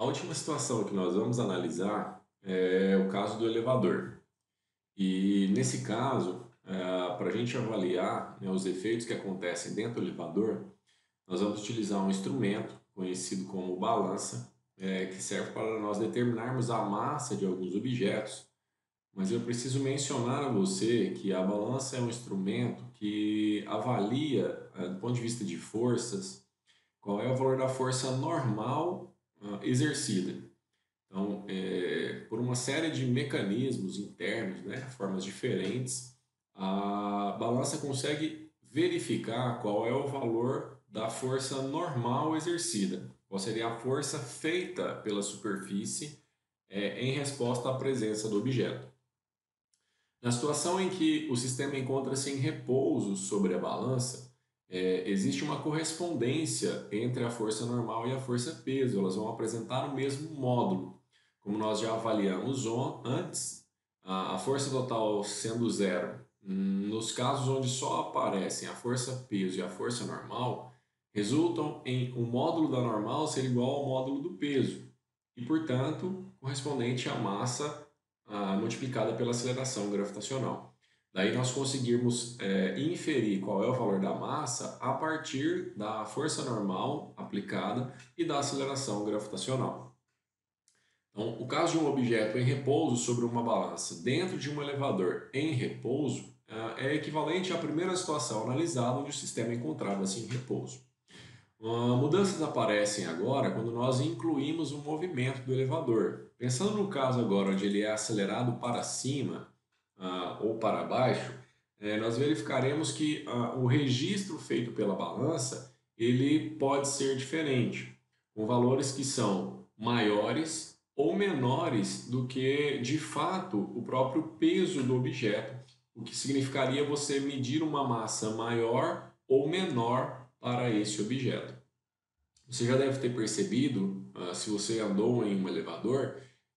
A última situação que nós vamos analisar é o caso do elevador. E nesse caso, para a gente avaliar, né, os efeitos que acontecem dentro do elevador, nós vamos utilizar um instrumento conhecido como balança, que serve para nós determinarmos a massa de alguns objetos. Mas eu preciso mencionar a você que a balança é um instrumento que avalia, do ponto de vista de forças, qual é o valor da força normal exercida. Então, por uma série de mecanismos internos, né, formas diferentes, a balança consegue verificar qual é o valor da força normal exercida, qual seria a força feita pela superfície em resposta à presença do objeto. Na situação em que o sistema encontra-se em repouso sobre a balança, existe uma correspondência entre a força normal e a força peso, elas vão apresentar o mesmo módulo. Como nós já avaliamos antes, a força total sendo zero, nos casos onde só aparecem a força peso e a força normal, resultam em o módulo da normal ser igual ao módulo do peso e, portanto, correspondente à massa multiplicada pela aceleração gravitacional. Daí nós conseguirmos inferir qual é o valor da massa a partir da força normal aplicada e da aceleração gravitacional. Então, o caso de um objeto em repouso sobre uma balança dentro de um elevador em repouso é equivalente à primeira situação analisada onde o sistema encontrava-se em repouso. Mudanças aparecem agora quando nós incluímos o movimento do elevador. Pensando no caso agora onde ele é acelerado para cima ou para baixo, nós verificaremos que o registro feito pela balança ele pode ser diferente, com valores que são maiores ou menores do que de fato o próprio peso do objeto, o que significaria você medir uma massa maior ou menor para esse objeto. Você já deve ter percebido, se você andou em um elevador,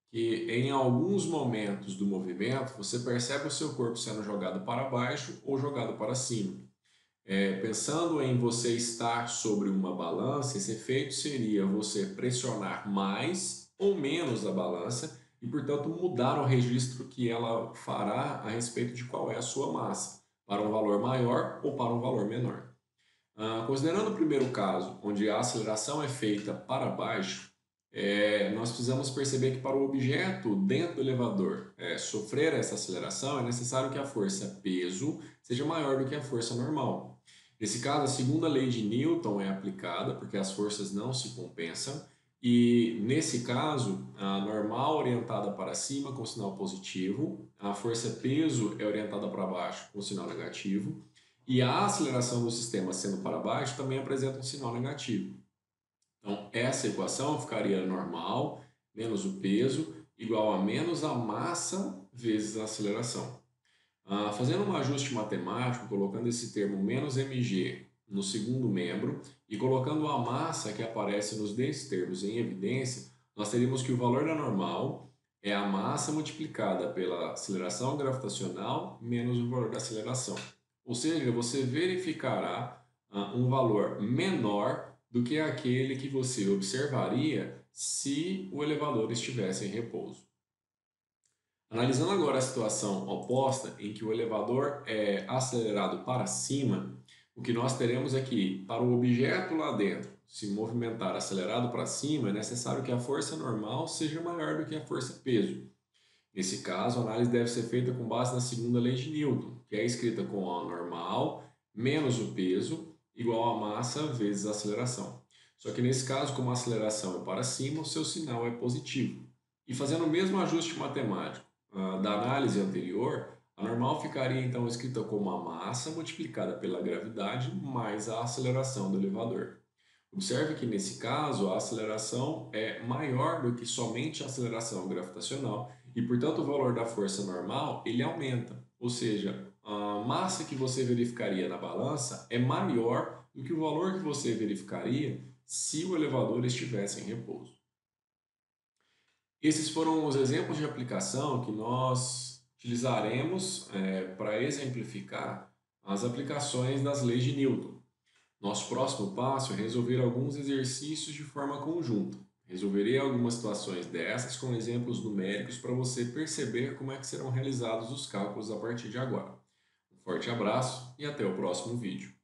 que em alguns momentos do movimento você percebe o seu corpo sendo jogado para baixo ou jogado para cima. Pensando em você estar sobre uma balança, esse efeito seria você pressionar mais ou menos a balança e, portanto, mudar o registro que ela fará a respeito de qual é a sua massa, para um valor maior ou para um valor menor. Considerando o primeiro caso, onde a aceleração é feita para baixo, nós precisamos perceber que para o objeto dentro do elevador sofrer essa aceleração, é necessário que a força peso seja maior do que a força normal. Nesse caso, a segunda lei de Newton é aplicada, porque as forças não se compensam, e nesse caso, a normal orientada para cima com sinal positivo, a força peso é orientada para baixo com sinal negativo, e a aceleração do sistema sendo para baixo também apresenta um sinal negativo. Então, essa equação ficaria normal menos o peso igual a menos a massa vezes a aceleração. Fazendo um ajuste matemático, colocando esse termo menos mg no segundo membro e colocando a massa que aparece nos dois termos em evidência, nós teríamos que o valor da normal é a massa multiplicada pela aceleração gravitacional menos o valor da aceleração. Ou seja, você verificará um valor menor do que aquele que você observaria se o elevador estivesse em repouso. Analisando agora a situação oposta, em que o elevador é acelerado para cima, o que nós teremos é que, para o objeto lá dentro se movimentar acelerado para cima, é necessário que a força normal seja maior do que a força peso. Nesse caso, a análise deve ser feita com base na segunda lei de Newton, que é escrita com a normal menos o peso igual a massa vezes a aceleração. Só que nesse caso, como a aceleração é para cima, o seu sinal é positivo. E fazendo o mesmo ajuste matemático da análise anterior, a normal ficaria então escrita como a massa multiplicada pela gravidade mais a aceleração do elevador. Observe que nesse caso a aceleração é maior do que somente a aceleração gravitacional e, portanto, o valor da força normal ele aumenta, ou seja, a massa que você verificaria na balança é maior do que o valor que você verificaria se o elevador estivesse em repouso. Esses foram os exemplos de aplicação que nós utilizaremos para exemplificar as aplicações das leis de Newton. Nosso próximo passo é resolver alguns exercícios de forma conjunta. Resolverei algumas situações dessas com exemplos numéricos para você perceber como é que serão realizados os cálculos a partir de agora. Um forte abraço e até o próximo vídeo.